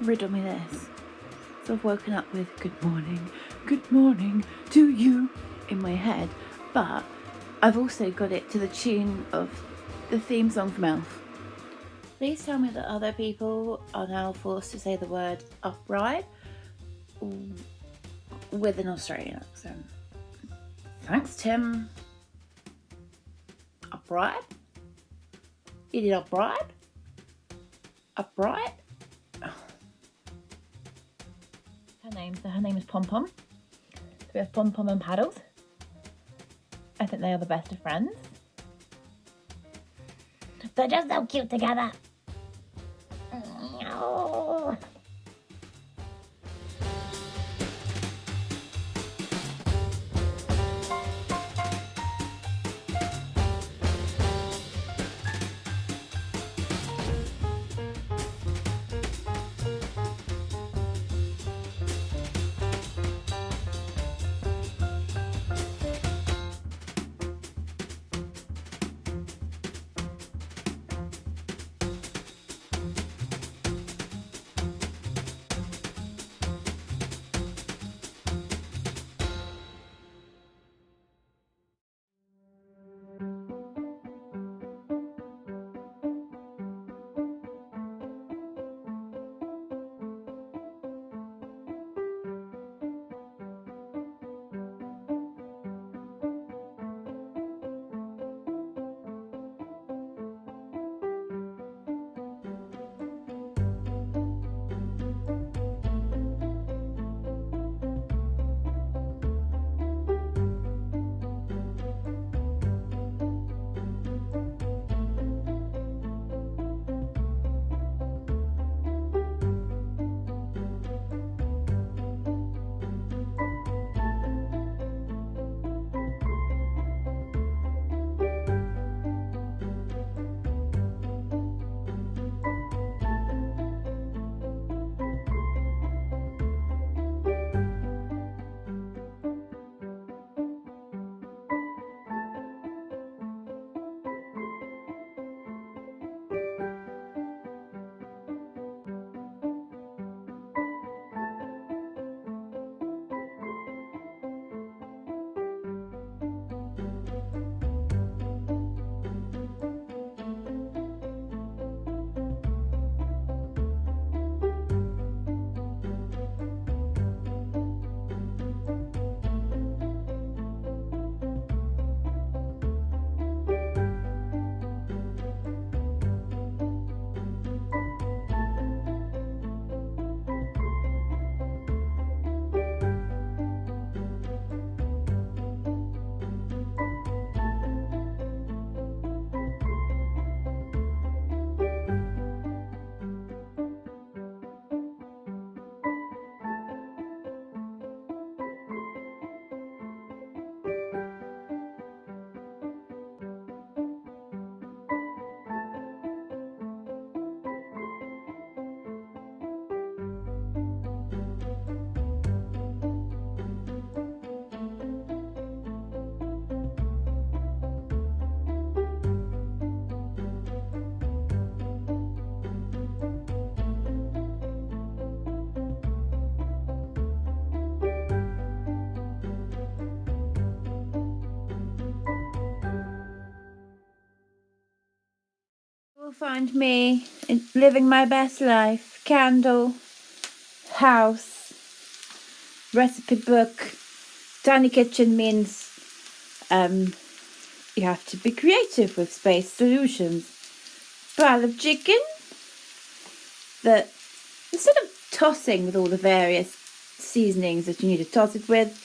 riddle me this. So I've woken up with good morning to you in my head, but I've also got it to the tune of the theme song from Elf. Please tell me that other people are now forced to say the word upright with an Australian accent. Thanks, Tim. Upright? You did upright? Upright? Oh. Her name is Pom Pom. So we have Pom Pom and Paddles. I think they are the best of friends. They're just so cute together. Oh. You'll find me living my best life. Candle, house, recipe book. Tiny kitchen means you have to be creative with space solutions. Pile of chicken that instead of tossing with all the various seasonings that you need to toss it with,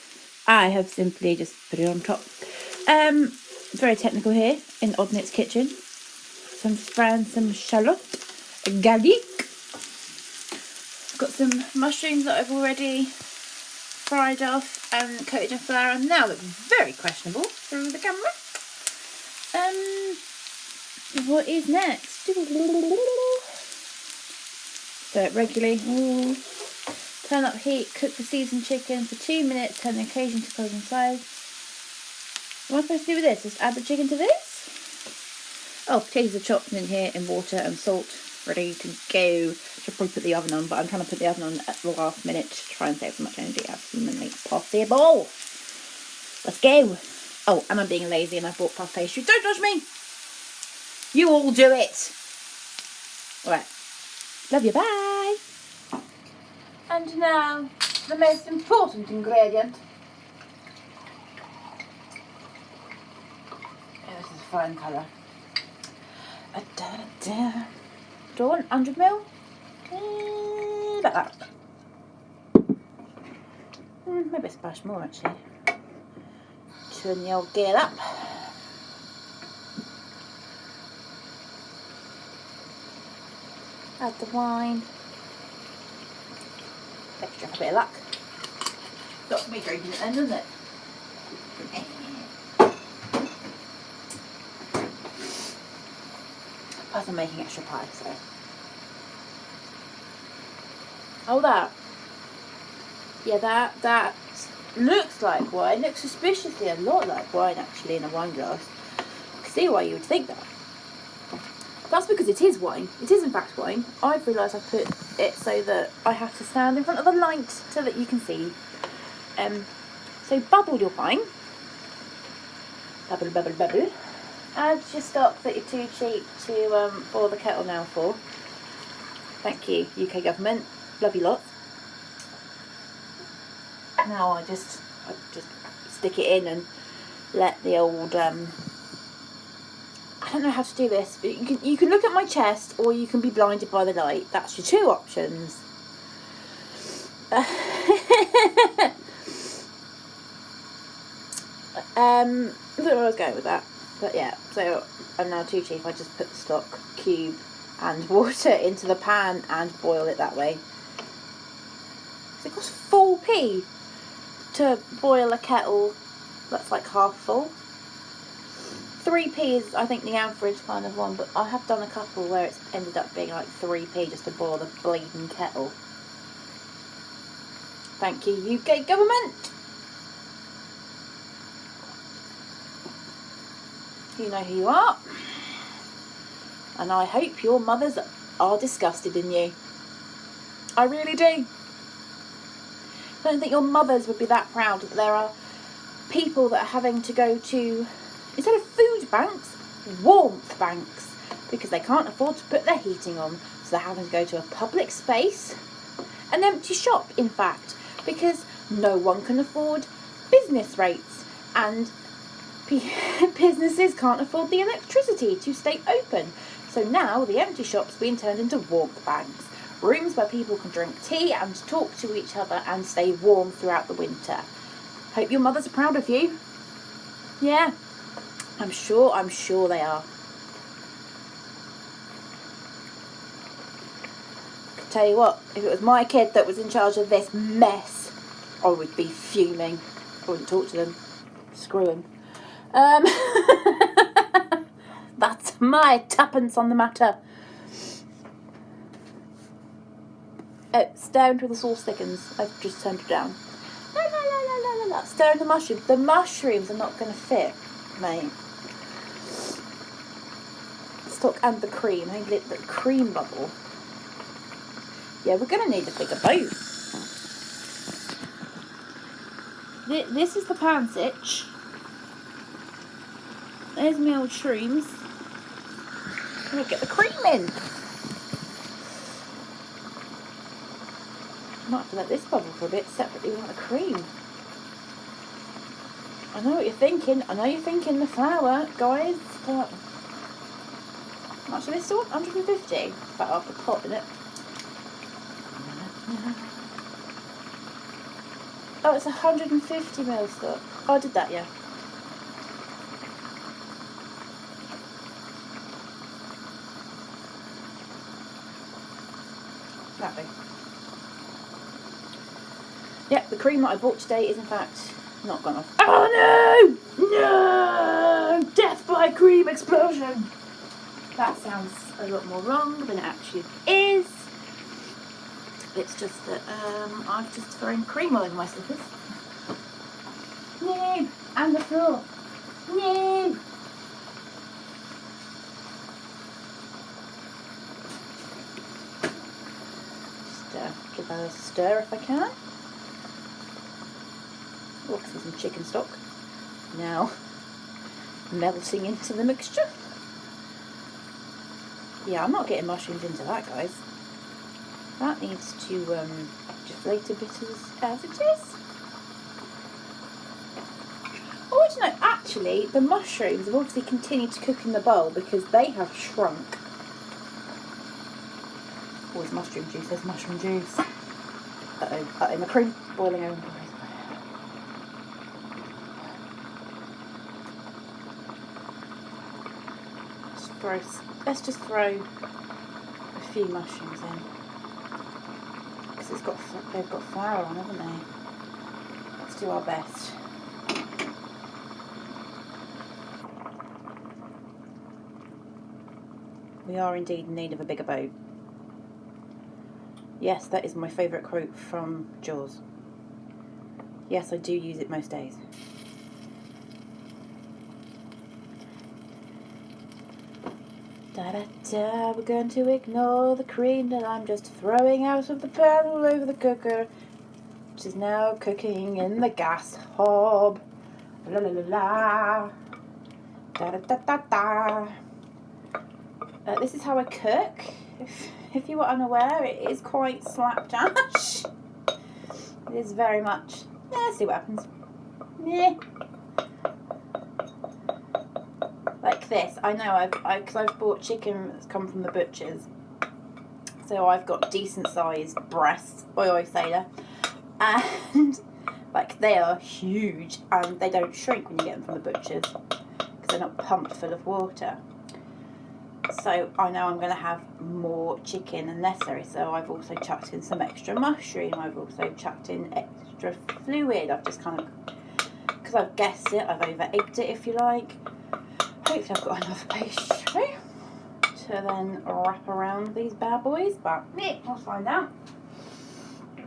I have simply just put it on top. It's very technical here in Oddknits kitchen. So I'm just frying some shallot, garlic. Got some mushrooms that I've already fried off and coated in flour and now look very questionable through the camera. What is next? Stir it regularly. Turn up heat, cook the seasoned chicken for 2 minutes, turn the occasion to golden size. What am I supposed to do with this? Just add the chicken to this? Oh, potatoes are chopped in here in water and salt, ready to go. should probably put the oven on, but I'm trying to put the oven on at the last minute to try and save as much energy as humanly possible. Let's go. Oh, and I'm being lazy and I bought puff pastry. Don't judge me. You all do it. All right. Love you. Bye. And now, the most important ingredient. Oh, this is a fine colour. Do I want 100ml? About that. Maybe a splash more actually. Turn the old gear up. Add the wine. Extra a bit of luck. Got me drinking it then, doesn't it? Plus I'm making extra pie, so. Oh, that. Yeah, that looks like wine. Looks suspiciously a lot like wine actually in a wine glass. I can see why you would think that. That's because it is wine. It is in fact wine. I've realised I've put it so that I have to stand in front of the light so that you can see. So bubble your wine. Bubble, bubble, bubble. Add your stock that you're too cheap to boil the kettle now for. Thank you, UK government. Love you lots. Now I just stick it in and let the old I don't know how to do this, but you can look at my chest or you can be blinded by the light. That's your two options. I don't know where I was going with that, but yeah. So I'm now too cheap. I just put the stock cube and water into the pan and boil it that way. It costs 4p to boil a kettle that's like half full. 3p is I think the average kind of one, but I have done a couple where it's ended up being like 3p just to boil the bleeding kettle. Thank you, UK government. You know who you are, and I hope your mothers are disgusted in you. I really do. I don't think your mothers would be that proud that there are people that are having to go to, instead of food banks, warmth banks, because they can't afford to put their heating on, so they're having to go to a public space, an empty shop in fact, because no one can afford business rates, and businesses can't afford the electricity to stay open. So now the empty shop's being turned into warmth banks, rooms where people can drink tea and talk to each other and stay warm throughout the winter. Hope your mothers are proud of you. Yeah, I'm sure they are. I can tell you what, if it was my kid that was in charge of this mess, I would be fuming. I wouldn't talk to them. Screw them. That's my tuppence on the matter. Stir until the sauce thickens. I've just turned it down. La, la, la, la, la, la. Stir in the mushrooms. The mushrooms are not going to fit, mate. Stock and the cream. I think the cream bubble. Yeah, we're going to need a bigger boat. This is the pan sitch. There's my old shrooms. I'm going to get the cream in. I might have to let this bubble for a bit separately without the cream. I know what you're thinking. I know you're thinking the flour, guys. But how much of this one? 150? About half a pot, isn't it? Oh, it's 150ml stock. Oh, I did that, yeah. That big. Yeah, the cream that I bought today is in fact not gone off. Oh no! No! Death by cream explosion! That sounds a lot more wrong than it actually is. It's just that I've just thrown cream all over my slippers. No! And the floor. No! to give those a stir if I can. Oh, I see some chicken stock now melting into the mixture. Yeah, I'm not getting mushrooms into that, guys. That needs to deflate a bit as it is. Oh, do you know, actually, the mushrooms have obviously continued to cook in the bowl because they have shrunk. Oh, it's mushroom juice. There's mushroom juice. Uh-oh, my cream boiling over. Let's just throw a few mushrooms in because they've got flour on, haven't they? Let's do our best. We are indeed in need of a bigger boat. Yes, that is my favourite quote from Jaws. Yes, I do use it most days. Da da da, we're going to ignore the cream that I'm just throwing out of the pan all over the cooker, which is now cooking in the gas hob. La la la la. Da da da da da. This is how I cook. If you were unaware, it is quite slapdash. It is very much. Let's see what happens. Yeah. Like this. I know because I've bought chicken that's come from the butchers, so I've got decent sized breasts. Oi sailor, and like they are huge and they don't shrink when you get them from the butchers because they're not pumped full of water. So I know I'm going to have more chicken than necessary, so I've also chucked in some extra mushroom, I've also chucked in extra fluid. I've just kind of, because I've guessed it, I've over egged it if you like. Hopefully I've got enough pastry to then wrap around these bad boys, but yeah, I'll find out.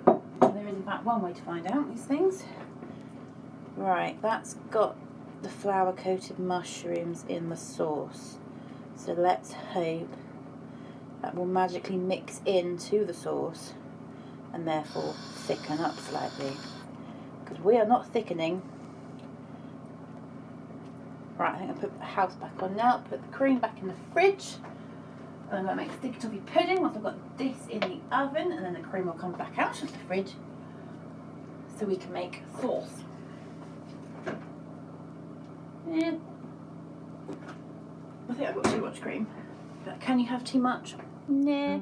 There is in fact one way to find out these things. Right, that's got the flour coated mushrooms in the sauce. So let's hope that will magically mix into the sauce and therefore thicken up slightly. Because we are not thickening. Right, I think I'll put the house back on now, put the cream back in the fridge. And I'm going to make sticky toffee pudding once I've got this in the oven, and then the cream will come back out of the fridge so we can make sauce. Yeah. I think I've got too much cream. But can you have too much? Nah.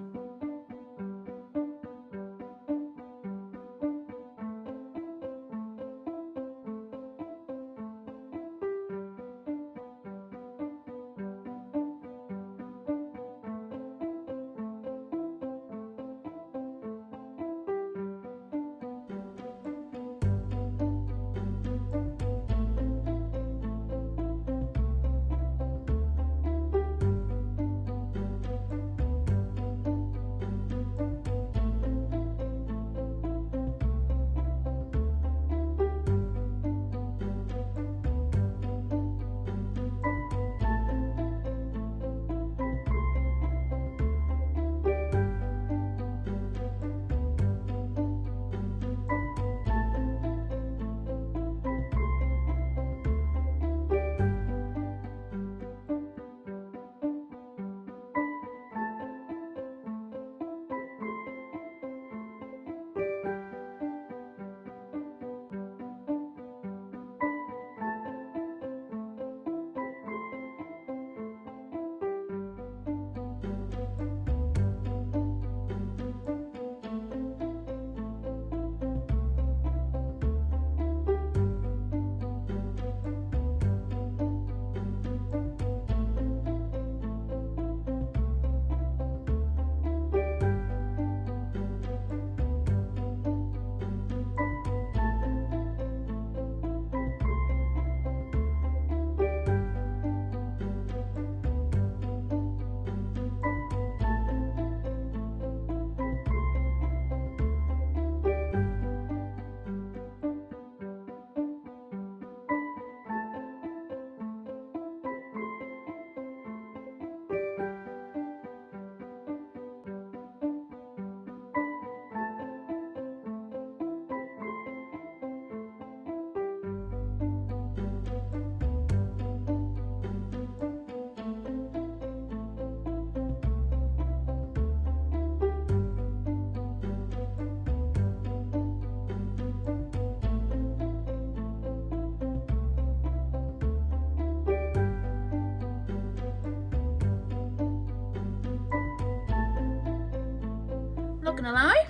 not gonna lie,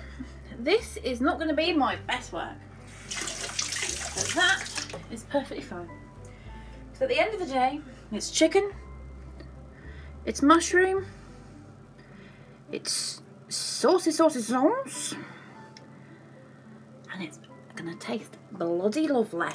this is not gonna be my best work. But that is perfectly fine. So at the end of the day, it's chicken, it's mushroom, it's saucy sauce, and it's gonna taste bloody lovely.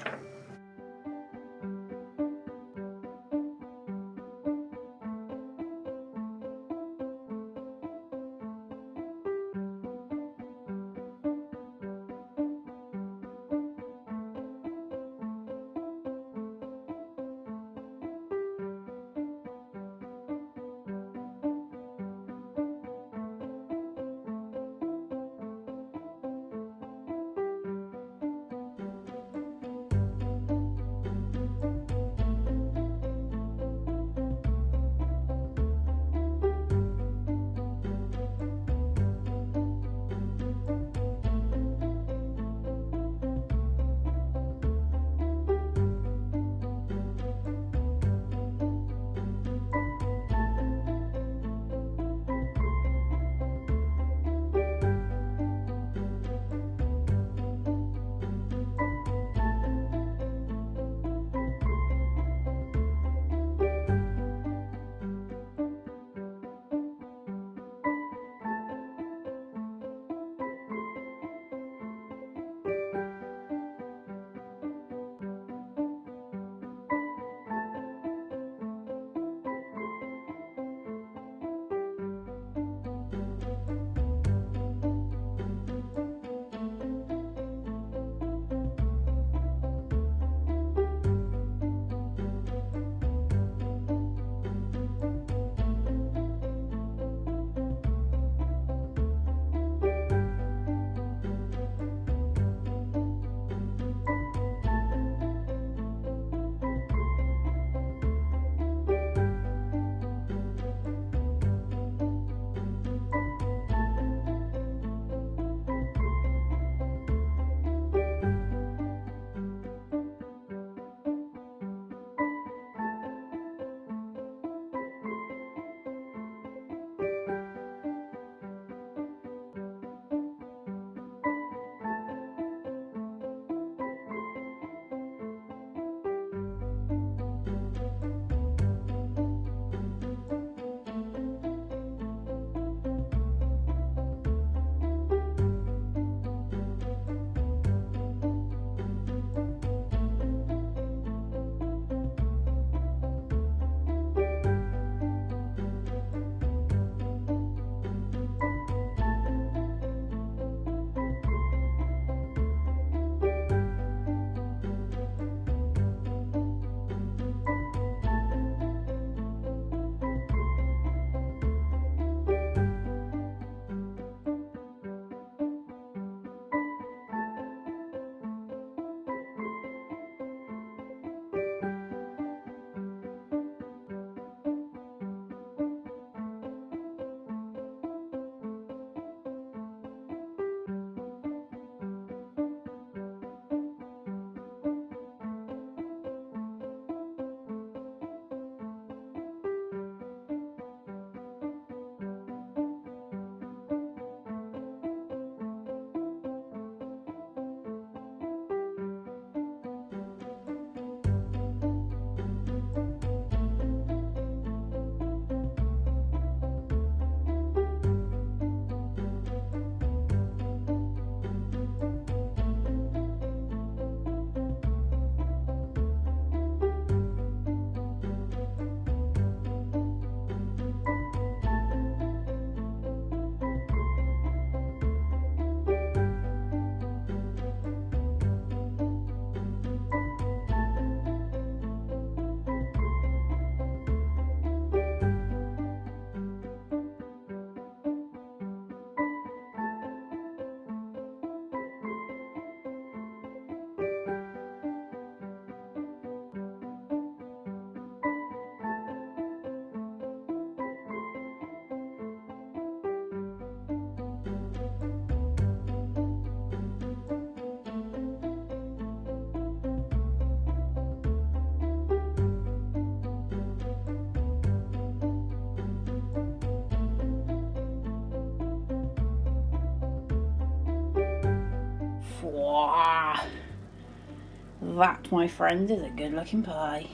That, my friends, is a good looking pie.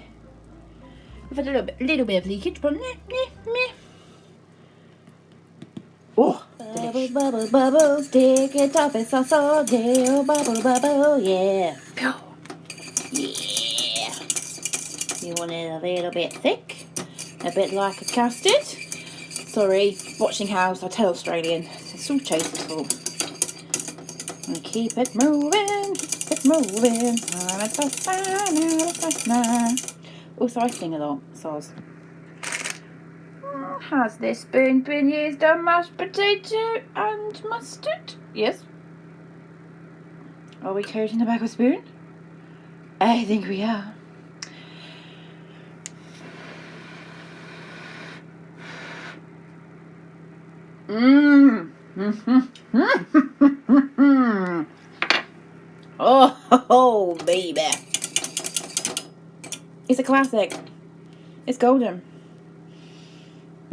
We've had a little bit of leakage, but meh. Oh, Bubble, bubble, bubble, stick it up, it's a deal. Bubble, bubble, yeah. yeah. You want it a little bit thick, A bit like a custard. Sorry, watching House, I tell Australian. It's all Chase's fault. And keep it moving, Also, I sing a lot, soz. Has this spoon been used on mashed potato and mustard? Yes. Are we coating the back of a spoon? I think we are. Oh, baby. It's a classic. It's golden.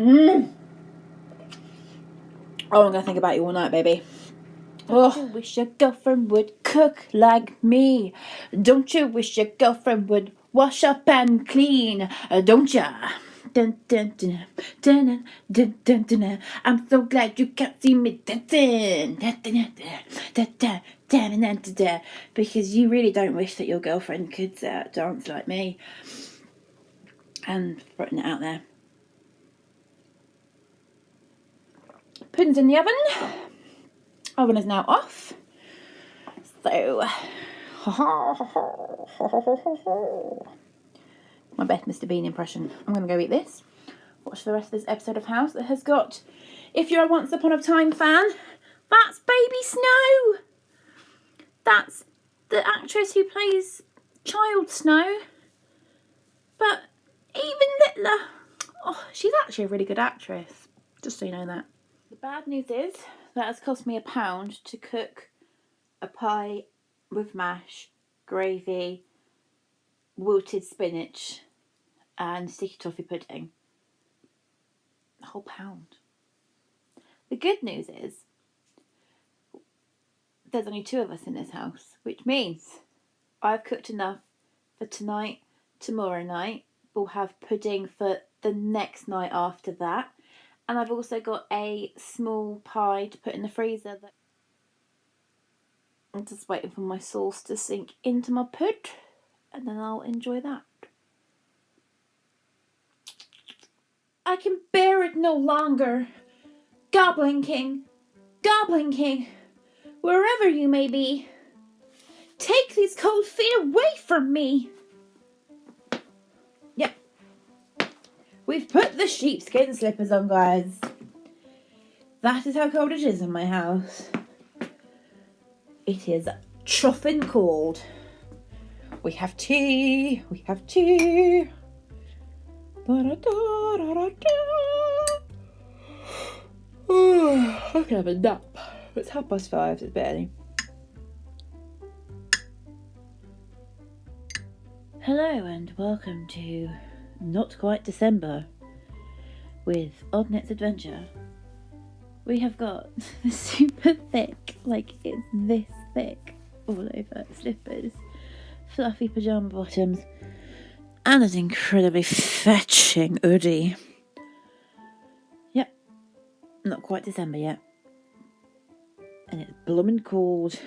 Oh, I'm going to think about you all night, baby. Don't you wish your girlfriend would cook like me? Don't you wish your girlfriend would wash up and clean? Don't ya? Dun, dun, dun, dun, dun, dun, dun, dun. I'm so glad you can't see me dancing. Because you really don't wish that your girlfriend could dance like me. And putting it out there. Pudding's in the oven. Oven is now off. So, my best Mr. Bean impression. I'm going to go eat this. Watch the rest of this episode of House that has got, if you're a Once Upon a Time fan, that's Baby Snow. That's the actress who plays Child Snow. But even littler. Oh, she's actually a really good actress. Just so you know that. The bad news is that it's cost me £1 to cook a pie with mash, gravy, wilted spinach and sticky toffee pudding. A whole £1. The good news is there's only 2 of us in this house, which means I've cooked enough for tonight, tomorrow night. We'll have pudding for the next night after that. And I've also got a small pie to put in the freezer. I'm just waiting for my sauce to sink into my pud, and then I'll enjoy that. I can bear it no longer. Goblin King, wherever you may be, take these cold feet away from me. Yep. We've put the sheepskin slippers on, guys. That is how cold it is in my house. It is chuffing cold. We have tea. I can have a nap. It's 5:30. It's a bit early. Hello and welcome to Not Quite December with Oddknits Adventure. We have got super thick, like it's this thick, all over slippers, fluffy pyjama bottoms, and an incredibly fetching hoodie. Yep, not quite December yet. And it's blooming cold.